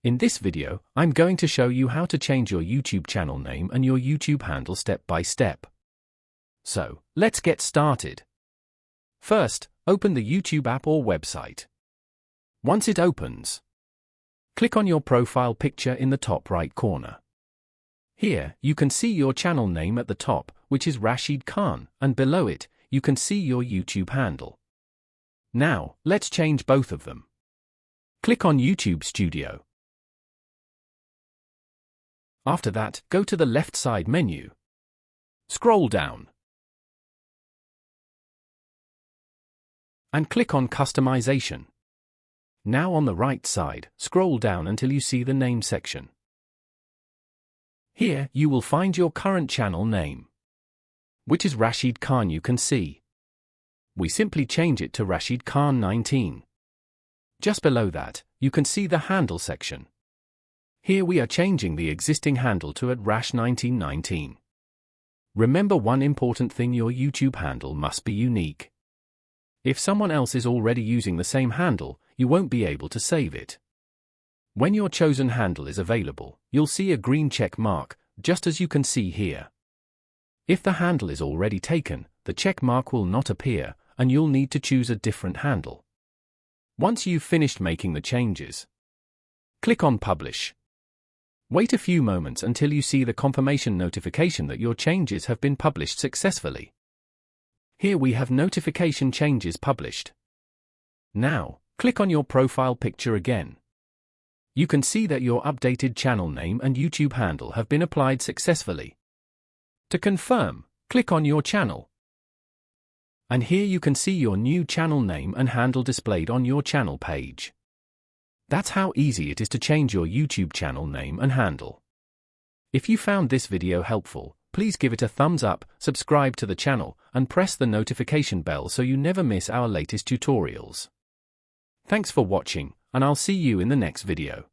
In this video, I'm going to show you how to change your YouTube channel name and your YouTube handle step by step. So, let's get started. First, open the YouTube app or website. Once it opens, click on your profile picture in the top right corner. Here, you can see your channel name at the top, which is Rashid Khan, and below it, you can see your YouTube handle. Now, let's change both of them. Click on YouTube Studio. After that, go to the left side menu. Scroll down. And click on Customization. Now on the right side, scroll down until you see the name section. Here, you will find your current channel name, which is Rashid Khan. You can see. We simply change it to Rashid Khan 19. Just below that, you can see the handle section. Here we are changing the existing handle to @Rash1919. Remember one important thing: your YouTube handle must be unique. If someone else is already using the same handle, you won't be able to save it. When your chosen handle is available, you'll see a green check mark, just as you can see here. If the handle is already taken, the check mark will not appear, and you'll need to choose a different handle. Once you've finished making the changes, click on Publish. Wait a few moments until you see the confirmation notification that your changes have been published successfully. Here we have notification changes published. Now, click on your profile picture again. You can see that your updated channel name and YouTube handle have been applied successfully. To confirm, click on your channel. And here you can see your new channel name and handle displayed on your channel page. That's how easy it is to change your YouTube channel name and handle. If you found this video helpful, please give it a thumbs up, subscribe to the channel, and press the notification bell so you never miss our latest tutorials. Thanks for watching, and I'll see you in the next video.